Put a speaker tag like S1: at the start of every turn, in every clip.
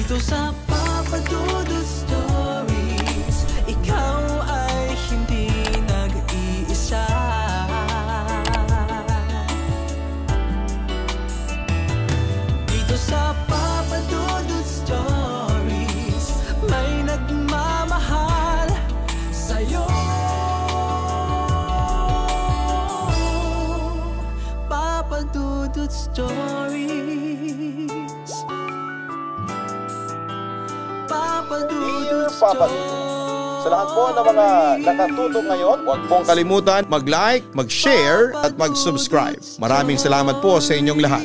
S1: Dito sa Papa Dudut Stories, ikaw ay hindi nag-iisa. Dito sa Papa Dudut Stories, may nagmamahal sa'yo. Papa Dudut Stories. Papa Dudut Stories.
S2: Sa lahat po ng mga nakatutok ngayon, huwag pong kalimutan mag-like, mag-share at mag-subscribe. Maraming salamat po sa inyong lahat.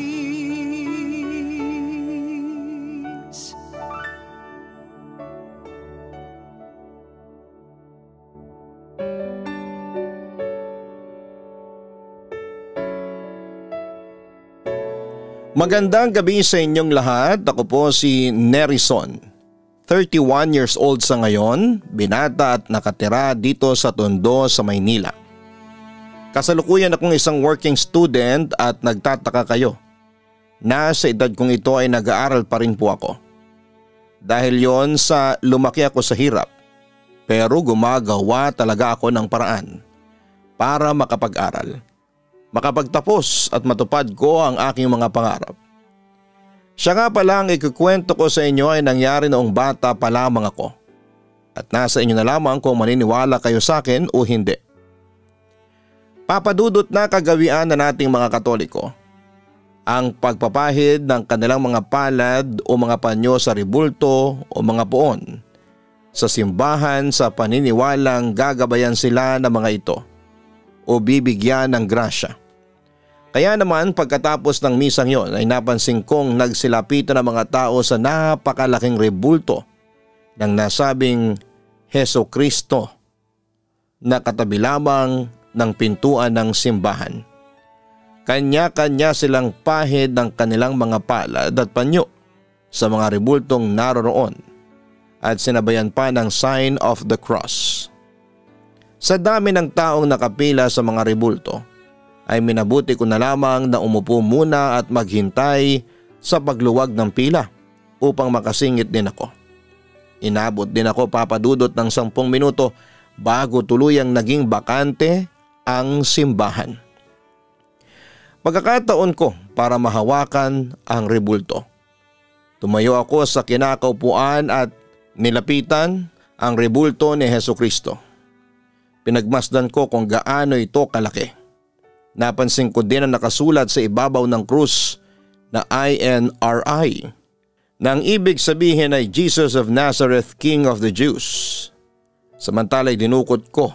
S2: Magandang gabi sa inyong lahat. Ako po si Nerison. 31 years old sa ngayon, binata at nakatira dito sa Tondo sa Maynila. Kasalukuyan akong isang working student at nagtataka kayo. Nasa edad kong ito ay nag-aaral pa rin po ako. Dahil yon sa lumaki ako sa hirap, pero gumagawa talaga ako ng paraan para makapag-aral. Makapagtapos at matupad ko ang aking mga pangarap. Siya nga pala ang ikukwento ko sa inyo ay nangyari noong bata pa lamang ako. At nasa inyo na lamang kung maniniwala kayo sa akin o hindi. Papadudot na kagawian na nating mga Katoliko ang pagpapahid ng kanilang mga palad o mga panyo sa ribulto o mga poon sa simbahan sa paniniwalang gagabayan sila ng mga ito o bibigyan ng grasya. Kaya naman pagkatapos ng misang yon ay napansin kong nagsilapitan ng mga tao sa napakalaking rebulto ng nasabing Heso Kristo na katabi lamang ng pintuan ng simbahan. Kanya-kanya silang pahid ng kanilang mga palad at panyo sa mga rebultong naroroon at sinabayan pa ng sign of the cross. Sa dami ng taong nakapila sa mga rebulto, ay minabuti ko na lamang na umupo muna at maghintay sa pagluwag ng pila upang makasingit din ako. Inabot din ako papadudot ng 10 minuto bago tuluyang naging bakante ang simbahan. Pagkakataon ko para mahawakan ang rebulto. Tumayo ako sa kinakaupuan at nilapitan ang rebulto ni Heso Kristo. Pinagmasdan ko kung gaano ito kalaki. Napansin ko din ang nakasulat sa ibabaw ng krus na INRI na ang ibig sabihin ay Jesus of Nazareth, King of the Jews. Samantala'y dinukot ko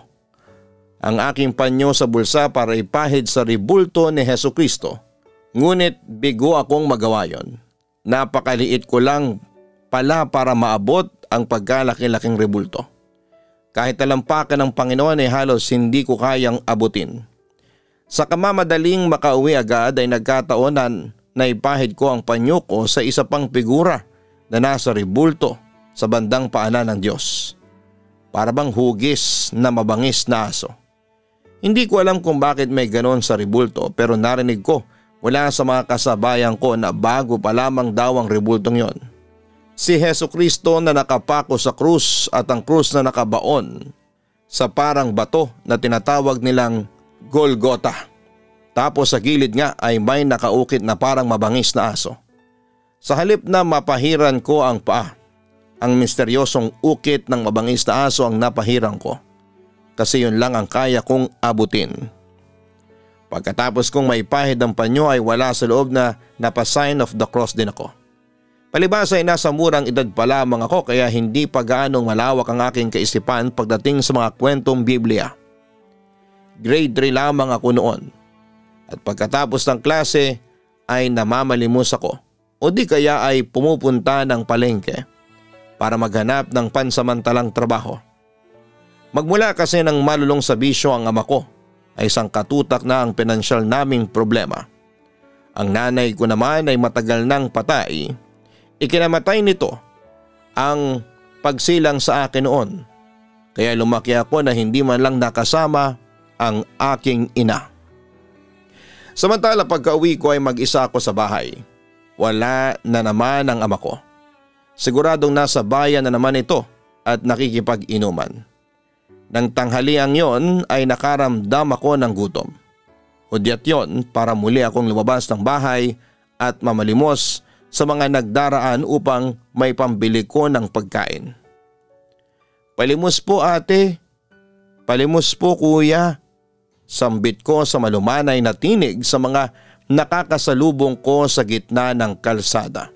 S2: ang aking panyo sa bulsa para ipahid sa rebulto ni Heso Kristo. Ngunit bigo akong magawa yon. Napakaliit ko lang pala para maabot ang pagkalaki-laking rebulto. Kahit talampakan ng Panginoon ay halos hindi ko kayang abutin. Sa kamamadaling makauwi agad ay nagkataonan na ipahid ko ang panyo ko sa isa pang figura na nasa rebulto sa bandang paanan ng Diyos. Para bang hugis na mabangis na aso. Hindi ko alam kung bakit may ganon sa rebulto pero narinig ko mula sa mga kasabayan ko na bago pa lamang daw ang rebultong yon. Si Heso Kristo na nakapako sa krus at ang krus na nakabaon sa parang bato na tinatawag nilang Golgotha. Tapos sa gilid nga ay may nakaukit na parang mabangis na aso. Sa halip na mapahiran ko ang paa, ang misteryosong ukit ng mabangis na aso ang napahiran ko. Kasi yun lang ang kaya kong abutin. Pagkatapos kong maipahid ang panyo ay wala sa loob na napasign of the cross din ako. Palibhasa ay nasa murang edad pa lamang ako kaya hindi pa gaanong malawak ang aking kaisipan pagdating sa mga kwentong Biblia. Grade 3 lamang ako noon. At pagkatapos ng klase ay namamalimos ako o di kaya ay pumupunta ng palengke para maghanap ng pansamantalang trabaho. Magmula kasi ng malulong sa bisyo ang ama ko ay isang katutak na ang pinansyal naming problema. Ang nanay ko naman ay matagal nang patay. Ikinamatay nito ang pagsilang sa akin noon. Kaya lumaki ako na hindi man lang nakasama ang aking ina. Samantala pagka-uwi ko ay mag-isa ako sa bahay. Wala na naman ang ama ko. Siguradong nasa bayan na naman ito at nakikipag-inuman. Nang tanghaliang yon ay nakaramdam ako ng gutom. Hudyat yon para muli akong lumabas ng bahay at mamalimos sa mga nagdaraan upang may pambili ko ng pagkain. "Palimos po ate, palimos po kuya," sambit ko sa malumanay na tinig sa mga nakakasalubong ko sa gitna ng kalsada.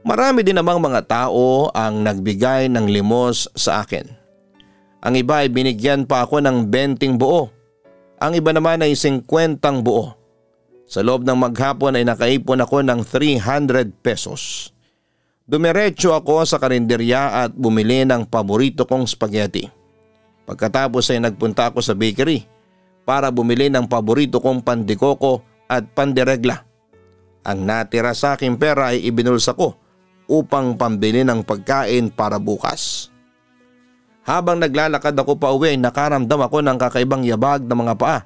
S2: Marami din namang mga tao ang nagbigay ng limos sa akin. Ang iba ay binigyan pa ako ng 20 buo. Ang iba naman ay 50 buo. Sa loob ng maghapon ay nakaipon ako ng 300 pesos. Dumiretso ako sa karinderya at bumili ng paborito kong spaghetti. Pagkatapos ay nagpunta ako sa bakery para bumili ng paborito kong pandikoko at pandiregla. Ang natira sa aking pera ay ibinulsa ko upang pambili ng pagkain para bukas. Habang naglalakad ako pa uwi, nakaramdam ako ng kakaibang yabag ng mga paa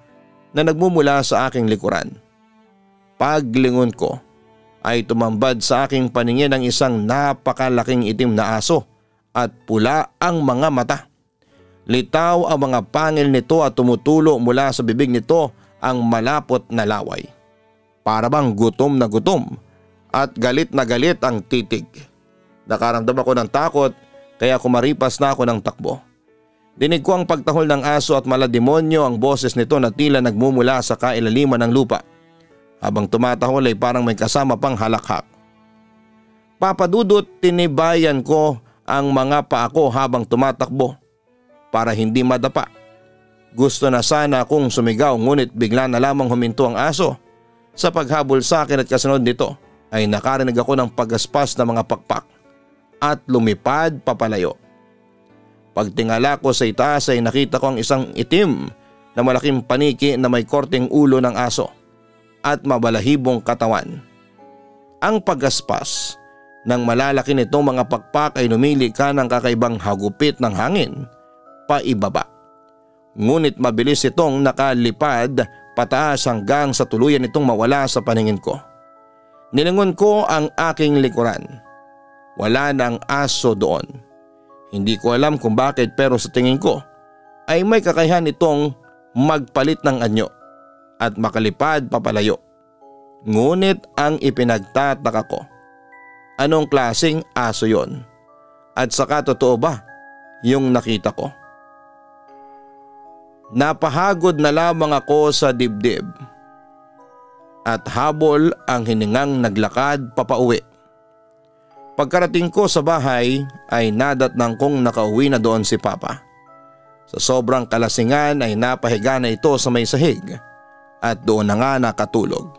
S2: na nagmumula sa aking likuran. Paglingon ko ay tumambad sa aking paningin ang isang napakalaking itim na aso at pula ang mga mata. Litaw ang mga pangil nito at tumutulo mula sa bibig nito ang malapot na laway. Para bang gutom na gutom at galit na galit ang titig. Nakaramdam ako ng takot kaya kumaripas na ako ng takbo. Dinig ko ang pagtahol ng aso at malademonyo ang boses nito na tila nagmumula sa kailaliman ng lupa. Habang tumatahol ay parang may kasama pang halakhak. Papadudot, tinibayan ko ang mga paa ko habang tumatakbo para hindi madapa. Gusto na sana akong sumigaw ngunit bigla na lamang huminto ang aso. Sa paghabol sa akin at kasunod nito ay nakarinig ako ng pagaspas na mga pakpak at lumipad papalayo. Pagtingala ko sa itaas ay nakita ko ang isang itim na malaking paniki na may korteng ulo ng aso at mabalahibong katawan. Ang pagaspas ng malalaki nitong mga pakpak ay numili ka ng kakaibang hagupit ng hangin paibaba. Ngunit mabilis itong nakalipad pataas hanggang sa tuluyan itong mawala sa paningin ko. Nilingon ko ang aking likuran. Wala nang aso doon. Hindi ko alam kung bakit pero sa tingin ko ay may kakayahan itong magpalit ng anyo at makalipad papalayo. Ngunit ang ipinagtataka ko, anong klaseng aso yon? At saka totoo ba yung nakita ko? Napahagod na lamang ako sa dibdib at habol ang hiningang naglakad papauwi. Pagkarating ko sa bahay ay nadatnang kong nakauwi na doon si Papa. Sa sobrang kalasingan ay napahiga na ito sa may sahig at doon na nga nakatulog.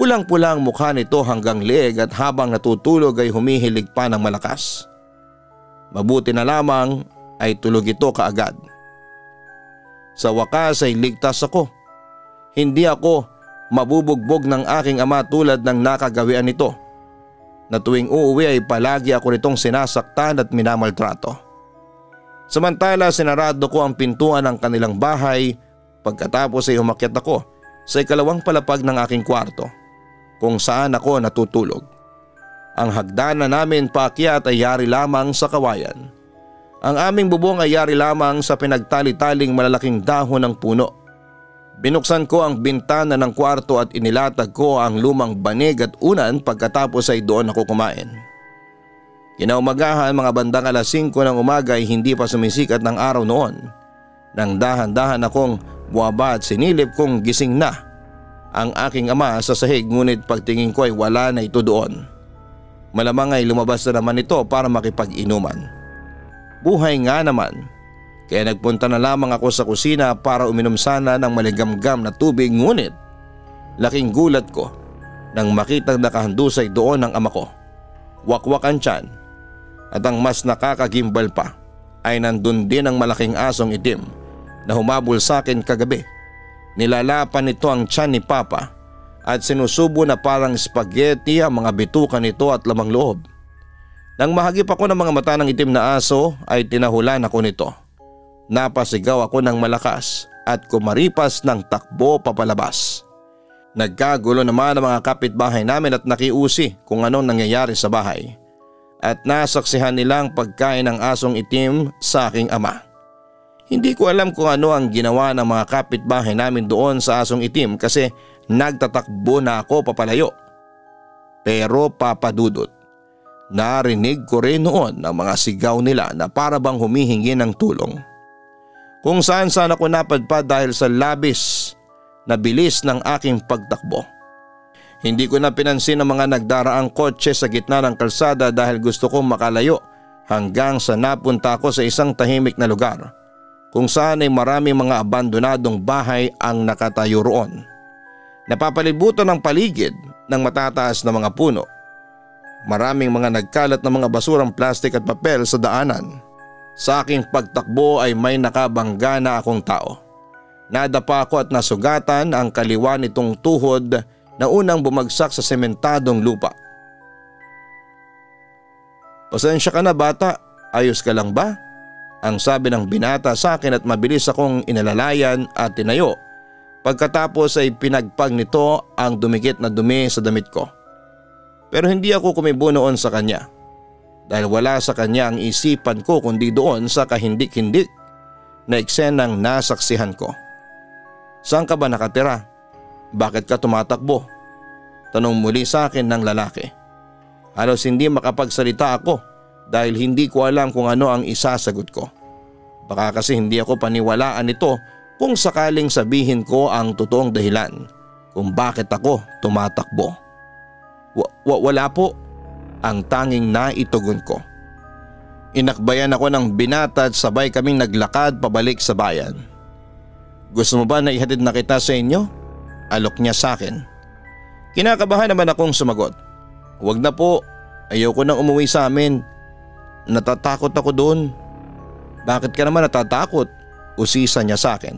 S2: Pulang-pulang mukha nito hanggang leeg at habang natutulog ay humihilig pa ng malakas. Mabuti na lamang ay tulog ito kaagad. Sa wakas ay ligtas ako. Hindi ako mabubugbog ng aking ama tulad ng nakagawian nito, na tuwing uuwi ay palagi ako nitong sinasaktan at minamaltrato. Samantala sinarado ko ang pintuan ng kanilang bahay pagkatapos ay umakyat ako sa ikalawang palapag ng aking kwarto kung saan ako natutulog. Ang hagdanan namin paakyat ay yari lamang sa kawayan. Ang aming bubong ay yari lamang sa pinagtali-taling malalaking dahon ng puno. Binuksan ko ang bintana ng kwarto at inilatag ko ang lumang banig at unan pagkatapos ay doon ako kumain. Kinaumagahan mga bandang 5:00 ng umaga ay hindi pa sumisikat ng araw noon. Nang dahan-dahan akong buwaba at sinilip kong gising na ang aking ama sa sahig ngunit pagtingin ko ay wala na ito doon. Malamang ay lumabas na naman ito para makipag-inuman. Buhay nga naman, kaya nagpunta na lamang ako sa kusina para uminom sana ng maligamgam na tubig ngunit laking gulat ko nang makitang nakahandusay doon ang ama ko. Wakwak ang tiyan at ang mas nakakagimbal pa ay nandun din ang malaking asong itim na humabol sa akin kagabi. Nilalapan nito ang tiyan ni Papa at sinusubo na parang spaghetti ang mga bituka nito at lamang loob. Nang mahagip ako ng mga mata ng itim na aso ay tinahulan ako nito. Napasigaw ako ng malakas at kumaripas ng takbo papalabas. Nagkagulo naman ang mga kapitbahay namin at nakiusi kung anong nangyayari sa bahay. at nasaksihan nilang pagkain ng asong itim sa aking ama. Hindi ko alam kung ano ang ginawa ng mga kapitbahay namin doon sa asong itim kasi nagtatakbo na ako papalayo. Pero Papa Dudut, narinig ko rin noon ang mga sigaw nila na para bang humihingi ng tulong. Kung saan ako napadpad dahil sa labis na bilis ng aking pagtakbo. Hindi ko na pinansin ang mga nagdaraang kotse sa gitna ng kalsada dahil gusto kong makalayo hanggang sa napunta ako sa isang tahimik na lugar kung saan ay maraming mga abandonadong bahay ang nakatayo roon. Napapalibutan ang paligid ng matataas na mga puno. Maraming mga nagkalat na mga basurang plastik at papel sa daanan. Sa aking pagtakbo ay may nakabangga na akong tao. Nadapa ako at nasugatan ang kaliwa nitong tuhod na unang bumagsak sa sementadong lupa. "Pasensya ka na bata, ayos ka lang ba?" Ang sabi ng binata sa akin at mabilis akong inalalayan at tinayo. Pagkatapos ay pinagpag nito ang dumikit na dumi sa damit ko. Pero hindi ako kumibo noon sa kanya. Dahil wala sa kanya ang isipan ko kundi doon sa kahindik-hindik na eksenang nasaksihan ko. "Saan ka ba nakatira? Bakit ka tumatakbo?" Tanong muli sa akin ng lalaki. Halos hindi makapagsalita ako dahil hindi ko alam kung ano ang isasagot ko. Baka kasi hindi ako paniwalaan nito kung sakaling sabihin ko ang totoong dahilan kung bakit ako tumatakbo. Wala po, ang tanging naitugon ko. Inakbayan ako ng binata at sabay kaming naglakad pabalik sa bayan. "Gusto mo ba na ihatid na kita sa inyo?" Alok niya sa akin. Kinakabahan naman akong sumagot. "Huwag na po, ayoko nang umuwi sa amin. Natatakot ako doon." "Bakit ka naman natatakot?" Usisa niya sa akin.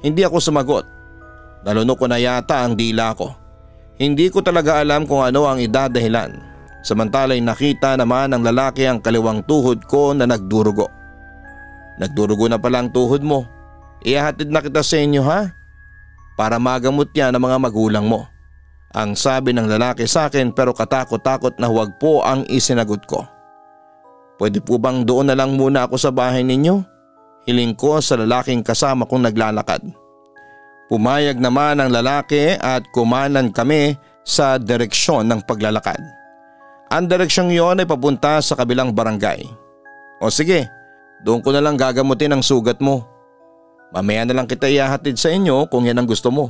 S2: Hindi ako sumagot. Nalunok ko na yata ang dila ko. Hindi ko talaga alam kung ano ang idadahilan. Samantala'y nakita naman ng lalaki ang kaliwang tuhod ko na nagdurugo. "Nagdurugo na pala ang tuhod mo. Ihahatid na kita sa inyo ha? Para magamot yan ng mga magulang mo." Ang sabi ng lalaki sa akin pero katakot-takot na huwag po ang isinagot ko. "Pwede po bang doon na lang muna ako sa bahay ninyo?" Hiling ko sa lalaking kasama kong naglalakad. Pumayag naman ang lalaki at kumanan kami sa direksyon ng paglalakad. Ang direksyong yon ay papunta sa kabilang barangay. "O sige, doon ko na lang gagamutin ang sugat mo. Mamaya na lang kita ihahatid sa inyo kung yan ang gusto mo.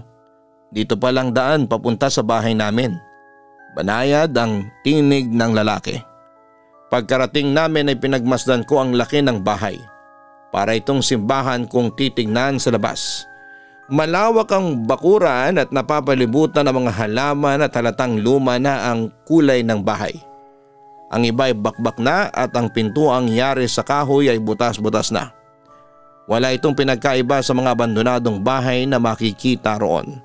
S2: Dito pa lang daan papunta sa bahay namin." Banayad ang tinig ng lalaki. Pagkarating namin ay pinagmasdan ko ang laki ng bahay. Para itong simbahan kung titignan sa labas. Malawak ang bakuran at napapalibutan ng mga halaman at halatang luma na ang kulay ng bahay. Ang iba ay bakbak na at ang pintuang yari sa kahoy ay butas-butas na. Wala itong pinagkaiba sa mga abandonadong bahay na makikita roon.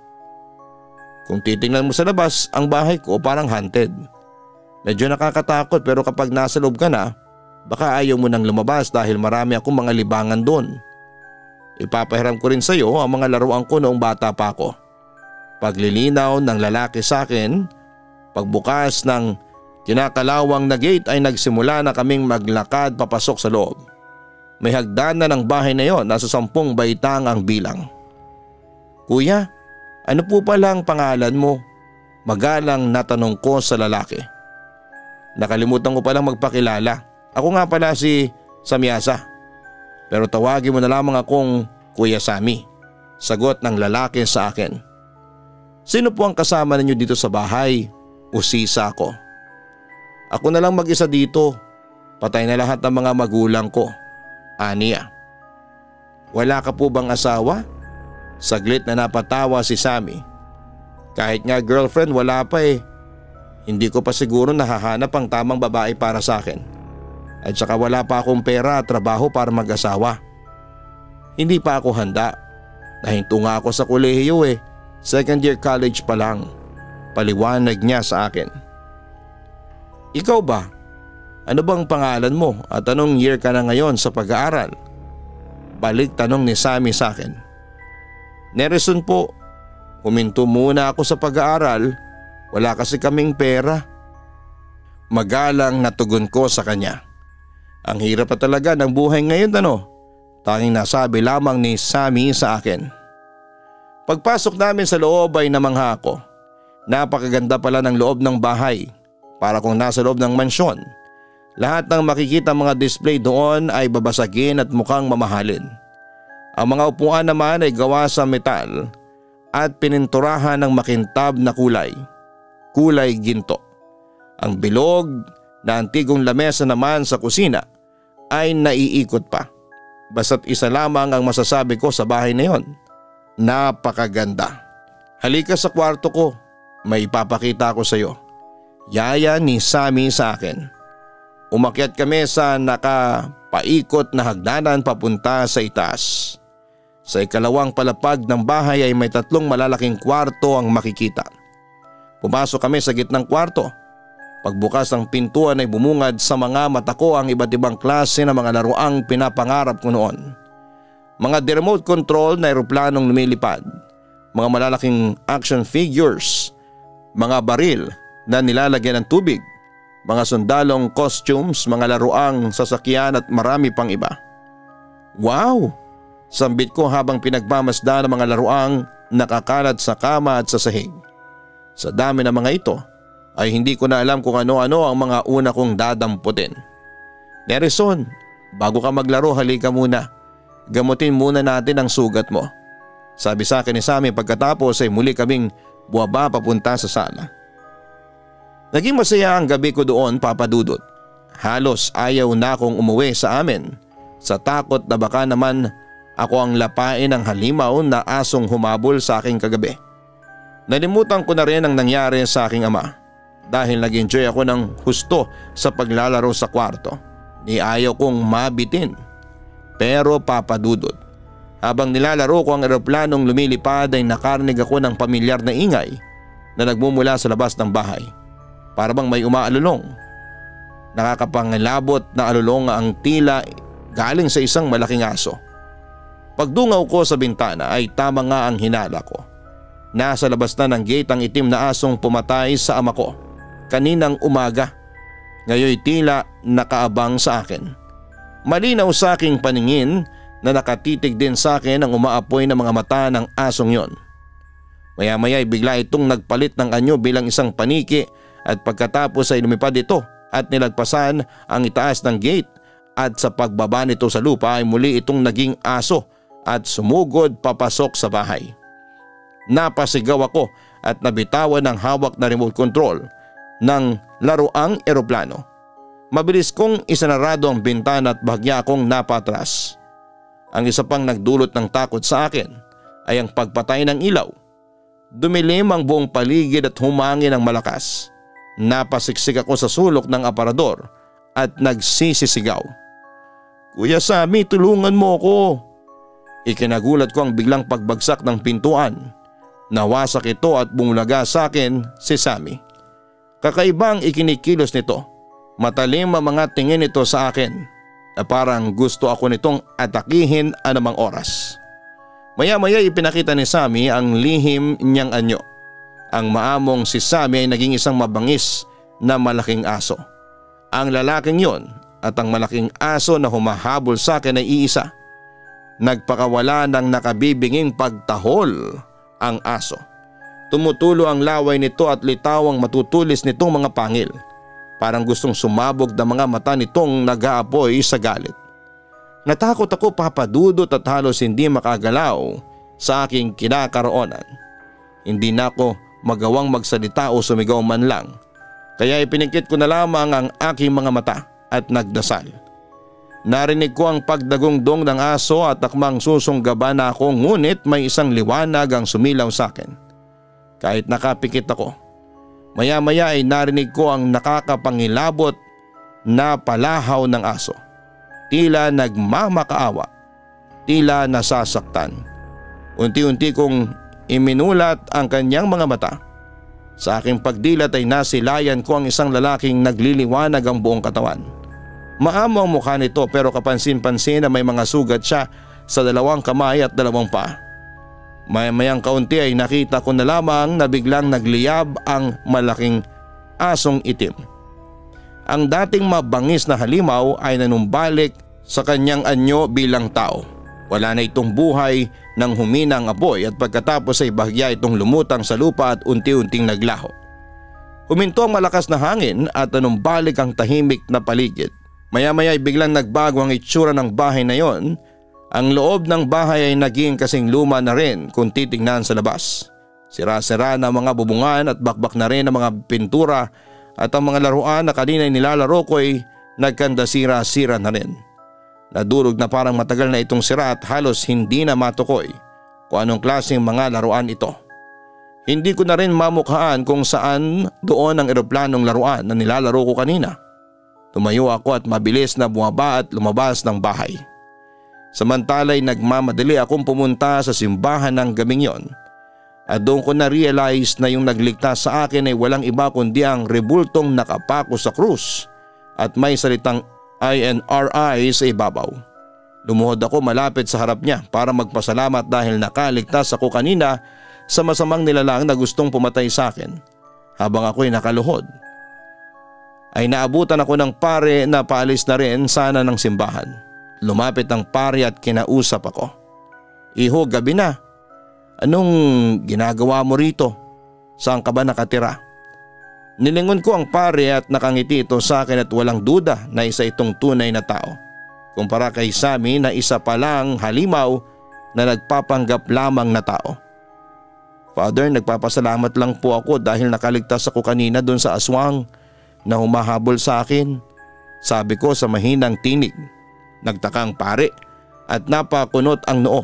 S2: Kung titingnan mo sa labas, ang bahay ko parang haunted. Medyo nakakatakot pero kapag nasa loob ka na, baka ayaw mo nang lumabas dahil marami akong mga libangan doon. Ipapahiram ko rin sa iyo ang mga laruan ko noong bata pa ako. Paglilinaw ng lalaki sa akin, pagbukas ng kinakalawang na gate ay nagsimula na kaming maglakad papasok sa loob. May hagdan na ng bahay na yon, nasa 10 baitang ang bilang. "Kuya, ano po pala ang pangalan mo?" Magalang natanong ko sa lalaki. Nakalimutan ko palang magpakilala. Ako nga pala si Samyasa. Pero tawagin mo na lamang akong Kuya Sammy. Sagot ng lalaki sa akin. "Sino po ang kasama ninyo dito sa bahay?" Usisa ko. "Ako na lang mag-isa dito. Patay na lahat ng mga magulang ko." Aniya. "Wala ka po bang asawa?" Saglit na napatawa si Sammy. "Kahit nga girlfriend wala pa eh. Hindi ko pa siguro nahahanap ang tamang babae para sa akin. At saka wala pa akong pera at trabaho para mag-asawa. Hindi pa ako handa. Nahinto nga ako sa kolehiyo eh. 2nd year college pa lang." Paliwanag niya sa akin. "Ikaw ba? Ano bang pangalan mo at anong year ka na ngayon sa pag-aaral?" Balik tanong ni Sammy sa akin. "Nerison po. Huminto muna ako sa pag-aaral. Wala kasi kaming pera." magalang na tugon ko sa kanya. Ang hirap pa talaga ng buhay ngayon Tanging nasabi lamang ni Sammy sa akin. Pagpasok namin sa loob ay namangha ako. Napakaganda pala ng loob ng bahay. Para kung nasa loob ng mansyon. Lahat ng makikita mga display doon ay babasagin at mukhang mamahalin. Ang mga upuan naman ay gawa sa metal at pininturahan ng makintab na kulay. Kulay ginto. Ang bilog na antigong lamesa naman sa kusina ay naiikot pa. Basta't isa lamang ang masasabi ko sa bahay na yon. Napakaganda. Halika sa kwarto ko. May ipapakita ko sa iyo. Yaya ni Sammy sa akin. Umakyat kami sa nakapaikot na hagdanan papunta sa itaas. Sa ikalawang palapag ng bahay ay may 3 malalaking kwarto ang makikita. Pumasok kami sa gitnang kwarto. Pagbukas ng pintuan ay bumungad sa mga mata ko ang iba't ibang klase ng mga laruang pinapangarap ko noon. Mga remote control na eroplanong lumilipad, mga malalaking action figures, mga baril na nilalagyan ng tubig, mga sundalong costumes, mga laruang sasakyan at marami pang iba. Wow! Sambit ko habang pinagmamasdan ang mga laruang nakakalat sa kama at sa sahig. Sa dami ng mga ito, ay hindi ko na alam kung ano-ano ang mga una kong dadamputin. Nerison, bago ka maglaro halika muna. Gamutin muna natin ang sugat mo. Sabi sa akin ni Sammy pagkatapos ay muli kaming buwaba papunta sa sala. Naging masaya ang gabi ko doon, Papa Dudut. Halos ayaw na akong umuwi sa amin sa takot na baka naman ako ang lapain ng halimaw na asong humabol sa aking kagabi. Nalimutan ko na rin ang nangyari sa aking ama. Dahil nag-enjoy ako ng husto sa paglalaro sa kwarto. Ni ayaw kong mabitin. Pero Papa Dudut, habang nilalaro ko ang eroplanong lumilipad ay nakarinig ako ng pamilyar na ingay na nagmumula sa labas ng bahay. Para bang may umaalulong. Nakakapangilabot na alulong ang tila galing sa isang malaking aso. Pagdungaw ko sa bintana ay tama nga ang hinala ko. Nasa labas na ng gate ang itim na asong pumatay sa ama ko kaninang umaga. Ngayoy tila nakaabang sa akin. Malinaw sa aking paningin na nakatitig din sa akin ang umaapoy na mga mata ng asong yon. Maya-maya ay bigla itong nagpalit ng anyo bilang isang paniki at pagkatapos ay lumipad ito at nilagpasan ang itaas ng gate at sa pagbaba nito sa lupa ay muli itong naging aso at sumugod papasok sa bahay. Napasigaw ako at nabitawan ng hawak na remote control ng laruang eroplano. Mabilis kong isanarado ang bintana at bahagya akong napatras. Ang isa pang nagdulot ng takot sa akin ay ang pagpatay ng ilaw. Dumilim ang buong paligid at humangin ng malakas. Napasiksik ako sa sulok ng aparador at nagsisisigaw. Kuya Sammy, tulungan mo ako. Ikinagulat ko ang biglang pagbagsak ng pintuan. Nawasak ito at bumulaga sa akin si Sammy. Kakaibang ikinikilos nito. Matalim ang mga tingin nito sa akin na parang gusto ako nitong atakihin anumang oras. Maya-maya ipinakita ni Sammy ang lihim niyang anyo. Ang maamong si Sammy ay naging isang mabangis na malaking aso. Ang lalaking yon at ang malaking aso na humahabol sa akin ay iisa. Nagpakawala ng nakabibinging pagtahol ang aso. Tumutulo ang laway nito at litaw ang matutulis nitong mga pangil. Parang gustong sumabog ng mga mata nitong nag-aapoy sa galit. Natakot ako, Papa Dudut, at halos hindi makagalaw sa aking kinakaroonan. Hindi na ako magawang magsalita o sumigaw man lang. Kaya ipiningkit ko na lamang ang aking mga mata at nagdasal. Narinig ko ang pagdagongdong ng aso at akmang susunggaban na ako, ngunit may isang liwanag ang sumilaw sa akin. Kahit nakapikit ako, maya-maya ay narinig ko ang nakakapangilabot na palahaw ng aso. Tila nagmamakaawa, tila nasasaktan. Unti-unti kong iminulat ang kanyang mga mata. Sa aking pagdilat ay nasilayan ko ang isang lalaking nagliliwanag ang buong katawan. Maamo ang mukha nito pero kapansin-pansin na may mga sugat siya sa 2 kamay at 2 paa. Maya-mayang kaunti ay nakita ko na lamang na biglang nagliyab ang malaking asong itim. Ang dating mabangis na halimaw ay nanumbalik sa kanyang anyo bilang tao. Wala na itong buhay nang humina ang apoy at pagkatapos ay bahagya itong lumutang sa lupa at unti-unting naglaho. Huminto ang malakas na hangin at nanumbalik ang tahimik na paligid. Maya-maya ay biglang nagbago ang itsura ng bahay na yon. Ang loob ng bahay ay naging kasing luma na rin kung titingnan sa labas. Sira-sira na mga bubungan at bakbak na rin ang mga pintura at ang mga laruan na kanina nilalaro ko ay nagkandasira-sira na rin. Nadurog na parang matagal na itong sira at halos hindi na matukoy kung anong klaseng mga laruan ito. Hindi ko na rin mamukhaan kung saan doon ang eroplanong laruan na nilalaro ko kanina. Tumayo ako at mabilis na bumaba at lumabas ng bahay. Samantala'y nagmamadali akong pumunta sa simbahan ng gabing yon. At doon ko na-realize na yung nagligtas sa akin ay walang iba kundi ang rebultong nakapako sa krus at may salitang INRI sa ibabaw. Lumuhod ako malapit sa harap niya para magpasalamat dahil nakaligtas ako kanina sa masamang nilalang na gustong pumatay sa akin. Habang ako'y nakaluhod, ay naabutan ako ng pare na paalis na rin sana ng simbahan. Lumapit ang pare at kinausap ako. "Iho, gabi na. Anong ginagawa mo rito? Saan ka ba nakatira?" Nilingon ko ang pare at nakangiti ito sa akin at walang duda na isa itong tunay na tao. Kumpara kay Sammy na isa palang halimaw na nagpapanggap lamang na tao. "Father, nagpapasalamat lang po ako dahil nakaligtas ako kanina doon sa aswang na humahabol sa akin," sabi ko sa mahinang tinig. Nagtaka ang pare at napakunot ang noo.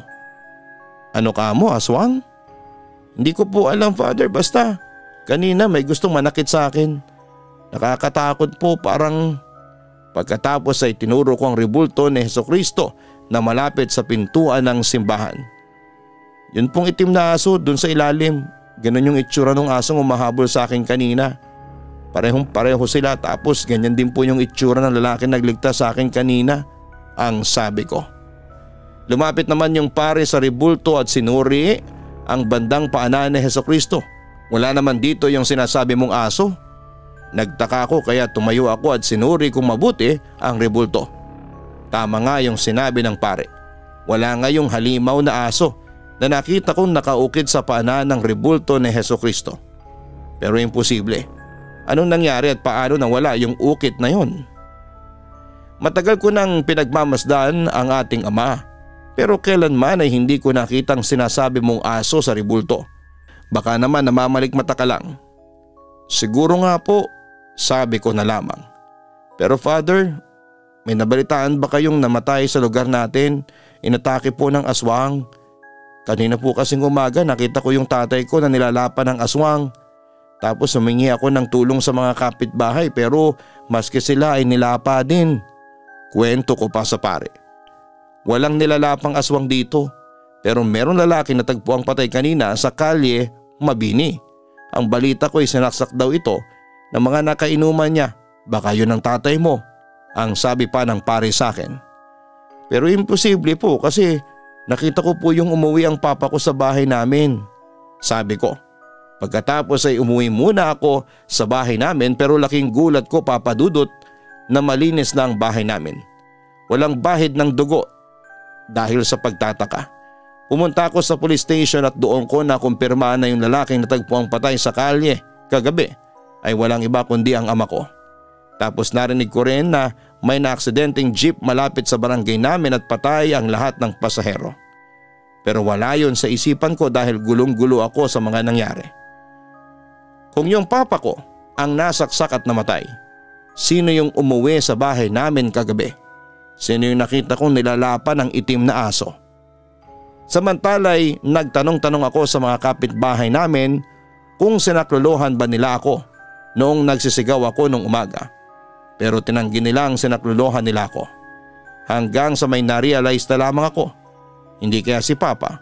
S2: "Ano ka mo, aswang?" "Hindi ko po alam, Father, basta kanina may gustong manakit sa akin. Nakakatakot po, parang..." Pagkatapos ay tinuro ko ang rebulto ni Hesukristo na malapit sa pintuan ng simbahan. "Yun pong itim na aso dun sa ilalim. Ganun yung itsura ng asong umahabol sa akin kanina. Parehong-pareho sila tapos ganyan din po yung itsura ng lalaki nagligtas sa akin kanina," ang sabi ko. Lumapit naman yung pare sa rebulto at sinuri ang bandang paanan ni Hesukristo. "Wala naman dito yung sinasabi mong aso." Nagtaka ako kaya tumayo ako at sinuri kong mabuti ang rebulto. Tama nga yung sinabi ng pare. Wala nga yung halimaw na aso na nakita kong nakaukit sa paanan ng rebulto ni Hesukristo. Pero imposible. Anong nangyari at paano nawala yung ukit na yon? Matagal ko nang pinagmamasdan ang ating ama, pero kailanman ay hindi ko nakitang sinasabi mong aso sa rebulto. Baka naman namamalikmata ka lang. "Siguro nga po," sabi ko na lamang. "Pero Father, may nabalitaan ba kayong namatay sa lugar natin? Inatake po ng aswang. Kanina po kasing umaga nakita ko yung tatay ko na nilalapan ng aswang. Tapos humingi ako ng tulong sa mga kapitbahay pero maski sila ay nilapa din." Kwento ko pa sa pare. Walang nilalapang aswang dito, pero meron lalaki na tagpuang patay kanina sa kalye Mabini. Ang balita ko ay sinaksak daw ito ng mga nakainuman niya. "Baka yun ang tatay mo," ang sabi pa ng pare sa akin. Pero imposible po kasi nakita ko po yung umuwi ang papa ko sa bahay namin, sabi ko. Pagkatapos ay umuwi muna ako sa bahay namin pero laking gulat ko, Papa Dudut, na malinis na ang bahay namin. Walang bahid ng dugo. Dahil sa pagtataka, pumunta ako sa police station at doon ko nakumpirma na yung lalaking natagpuang patay sa kalye kagabi ay walang iba kundi ang ama ko. Tapos narinig ko rin na may naaksidenteng jeep malapit sa barangay namin at patay ang lahat ng pasahero. Pero wala yun sa isipan ko dahil gulong-gulo ako sa mga nangyari. Kung yung papa ko ang nasaksak at namatay, sino yung umuwi sa bahay namin kagabi? Sino yung nakita kong nilalapan ng itim na aso? Samantala'y nagtanong-tanong ako sa mga kapitbahay namin kung sinaklolohan ba nila ako noong nagsisigaw ako nung umaga. Pero tinanggi nila ang sinaklolohan nila ako. Hanggang sa may na-realize na lamang ako, hindi kaya si Papa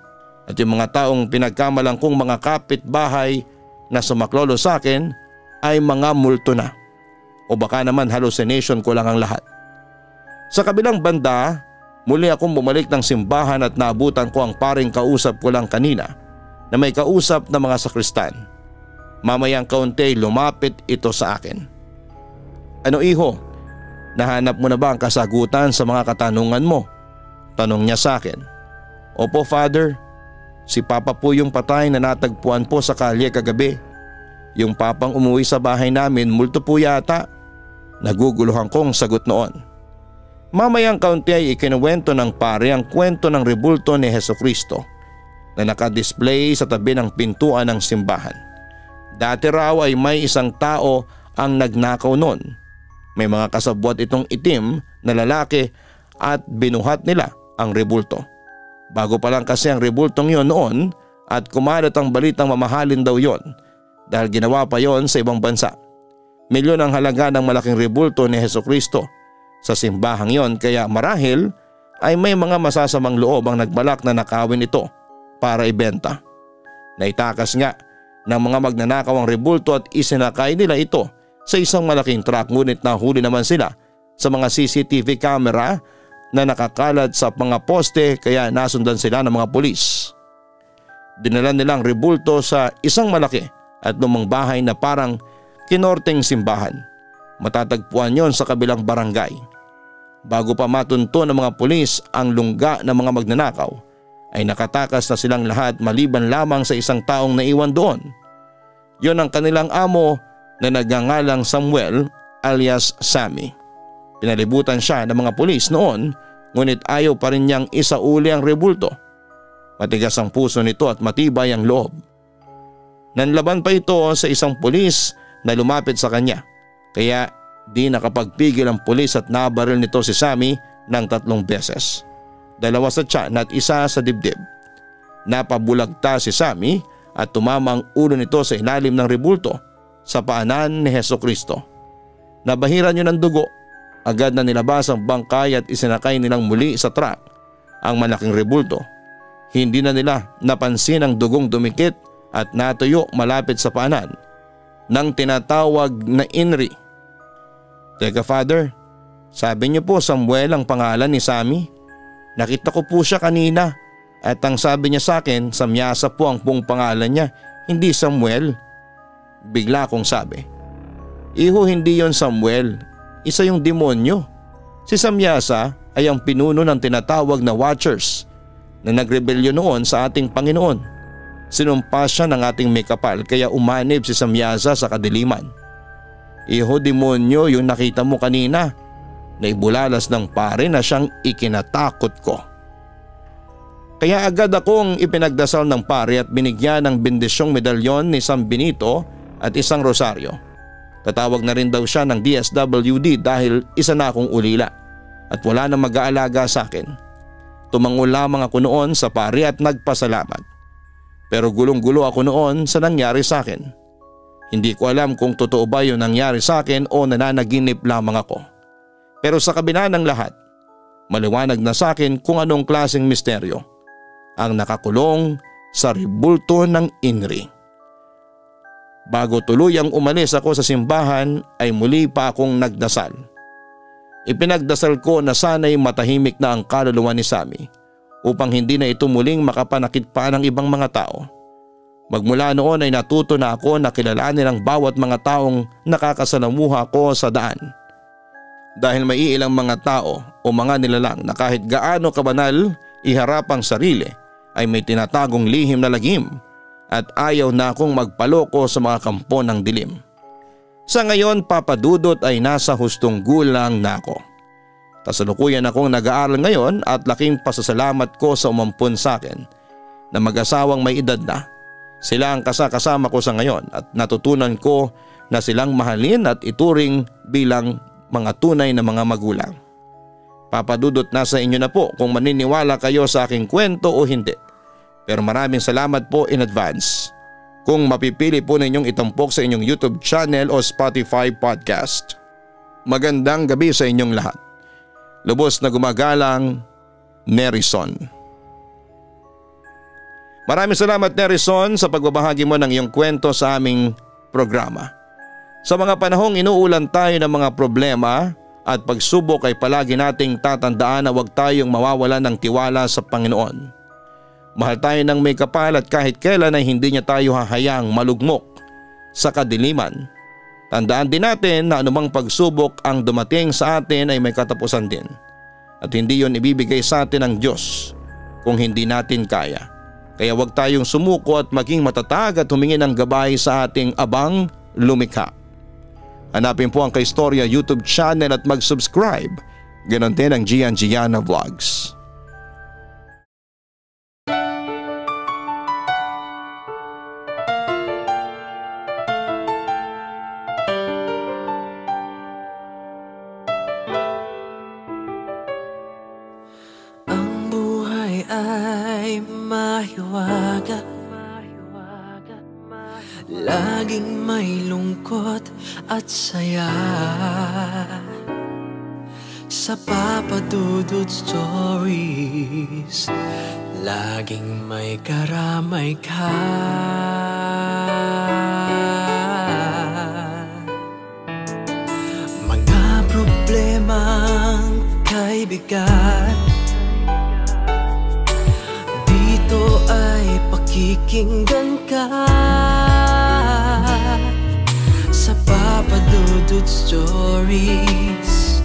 S2: at yung mga taong pinagkamalang kong mga kapitbahay na sumaklolo sa akin ay mga multo na. O baka naman hallucination ko lang ang lahat. Sa kabilang banda, muli akong bumalik ng simbahan at naabutan ko ang paring kausap ko lang kanina na may kausap na mga sakristan. Mamayang kaunti lumapit ito sa akin. Ano iho? Nahanap mo na ba ang kasagutan sa mga katanungan mo? Tanong niya sa akin. Opo Father, si Papa po yung patay na natagpuan po sa kalye kagabi. Yung papang umuwi sa bahay namin multo po yata. Naguguluhan kong sagot noon. Mamayang kaunti ay ikinuwento ng pare ang kwento ng rebulto ni Hesukristo na nakadisplay sa tabi ng pintuan ng simbahan. Dati raw ay may isang tao ang nagnakaw noon. May mga kasabwat itong itim na lalaki at binuhat nila ang rebulto. Bago pa lang kasi ang rebultong yon noon at kumalat ang balitang mamahalin daw yon dahil ginawa pa yon sa ibang bansa. Milyon ang halaga ng malaking rebulto ni Hesukristo sa simbahang yon kaya marahil ay may mga masasamang loob ang nagbalak na nakawin ito para ibenta. Naitakas nga ng mga magnanakaw ang rebulto at isinakay nila ito sa isang malaking truck ngunit nahuli naman sila sa mga CCTV camera na nakakalat sa mga poste kaya nasundan sila ng mga pulis. Dinala nilang rebulto sa isang malaki at lumang bahay na parang kinorteng simbahan. Matatagpuan yon sa kabilang barangay. Bago pa matunto ng mga pulis ang lungga ng mga magnanakaw ay nakatakas na silang lahat maliban lamang sa isang taong naiwan doon. Yon ang kanilang amo na nagngangalang Samuel alias Sammy. Pinalibutan siya ng mga pulis noon ngunit ayaw pa rin niyang isauli ang rebulto. Matigas ang puso nito at matibay ang loob. Nanlaban pa ito sa isang pulis na lumapit sa kanya kaya di nakapagpigil ang pulis at nabaril nito si Sammy ng 3 beses. 2 sa tiyan at 1 sa dibdib. Napabulagta si Sammy at tumama ang ulo nito sa ilalim ng rebulto sa paanan ni Hesukristo. Nabahiran niyo ng dugo. Agad na nilabas ang bangkay at isinakay nilang muli sa truck ang malaking rebulto. Hindi na nila napansin ang dugong dumikit at natuyo malapit sa paanan ng tinatawag na Inri. Teka Father, sabi niyo po Samuel ang pangalan ni Sammy? Nakita ko po siya kanina at ang sabi niya sa akin Samyasa po ang buong pangalan niya, hindi Samuel. Bigla kong sabi. Iho, hindi yon Samuel, isa yung demonyo. Si Samyasa ay ang pinuno ng tinatawag na Watchers na nagrebelyo noon sa ating Panginoon. Sinumpa siya ng ating may kapal kaya umanib si Samyasa sa kadiliman. Iho, demonyo yung nakita mo kanina na ibulalas ng pare na siyang ikinatakot ko. Kaya agad akong ipinagdasal ng pare at binigyan ng bendisyong medalyon ni San Benito at isang rosaryo. Tatawag na rin daw siya ng DSWD dahil isa na akong ulila at wala na mag-aalaga sa akin. Tumango lamang ako noon sa pare at nagpasalamat. Pero gulong-gulo ako noon sa nangyari sa akin. Hindi ko alam kung totoo ba yung nangyari sa akin o nananaginip lamang ako. Pero sa kabila ng lahat, maliwanag na sa akin kung anong klaseng misteryo ang nakakulong sa rebulto ng Inri. Bago tuluyang umalis ako sa simbahan ay muli pa akong nagdasal. Ipinagdasal ko na sana'y matahimik na ang kaluluwa ni Sammy upang hindi na ito muling makapanakit pa ng ibang mga tao. Magmula noon ay natuto na ako na kilalanin ang bawat mga taong nakakasalamuha ko sa daan. Dahil may ilang mga tao o mga nilalang na kahit gaano kabanal iharap ang sarili ay may tinatagong lihim na lagim at ayaw na akong magpaloko sa mga kampo ng dilim. Sa ngayon Papa Dudut ay nasa hustong gulang na ako. Kasalukuyan akong nag-aaral ngayon at laking pasasalamat ko sa umampun sa akin na mag-asawang may edad na. Sila ang kasama ko sa ngayon at natutunan ko na silang mahalin at ituring bilang mga tunay na mga magulang. Papa Dudut, nasa inyo na po kung maniniwala kayo sa aking kwento o hindi. Pero maraming salamat po in advance kung mapipili po ninyong itampok sa inyong YouTube channel o Spotify podcast. Magandang gabi sa inyong lahat. Lubos na gumagalang, Nerison. Maraming salamat Nerison sa pagbabahagi mo ng iyong kwento sa aming programa. Sa mga panahong inuulan tayo ng mga problema at pagsubok ay palagi nating tatandaan na huwag tayong mawawalan ng tiwala sa Panginoon. Mahal tayo ng may kapal at kahit kailan ay hindi niya tayo hahayang malugmok sa kadiliman. Tandaan din natin na anumang pagsubok ang dumating sa atin ay may katapusan din. At hindi yon ibibigay sa atin ng Diyos kung hindi natin kaya. Kaya huwag tayong sumuko at maging matatag at humingi ng gabay sa ating abang lumikha. Hanapin po ang Kaistorya YouTube channel at mag-subscribe. Ganon din ang Gian Giana Vlogs.
S1: Ang buhay ay mahiwaga, laging may lungkot at saya. Sa Papa Dudut Stories, laging may karamay ka. Mga problemang kay bigat, dito ay pakikinggan ka. Sa Papa Dudut Stories,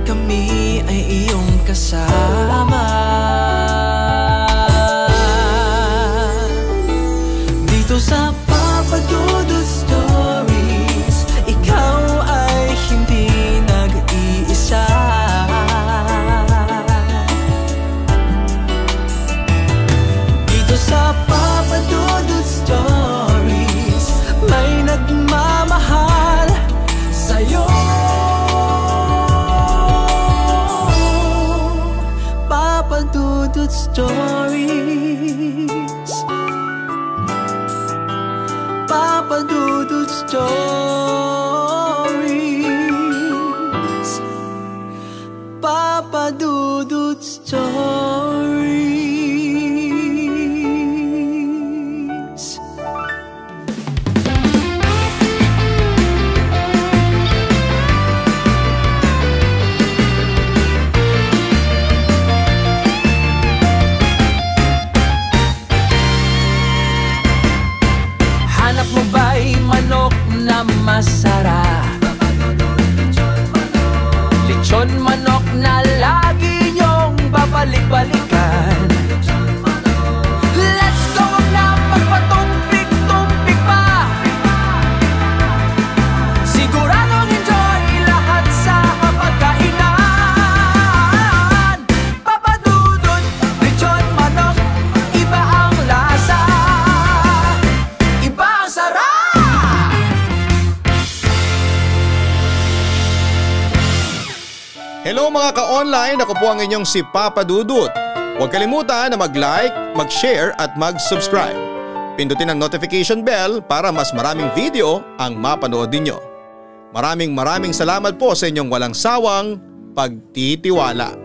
S1: kami ay iyong kasama. Dito sa Papa Dudut Stories, ikaw ay hindi nag-iisa. Dito sa Papa Dudut Stories, may nagmamahal sa'yo. Papa Dudut Stories, Papa Dudut Stories, Papa Dudut Stories. Hanap mo ba'y manok na masarap? Lechon manok na lagi niyong babalik-balikan. Let's go na magpatumpik-tumpik pa. Siguradong enjoy lahat sa kapagkainan. Papa Dudut, lechon manok, iba ang lasa, iba ang sarap.
S2: Hello mga ka-online, ako po ang inyong si Papa Dudut. Huwag kalimutan na mag-like, mag-share at mag-subscribe. Pindutin ang notification bell para mas maraming video ang mapanood ninyo. Maraming salamat po sa inyong walang sawang pagtitiwala.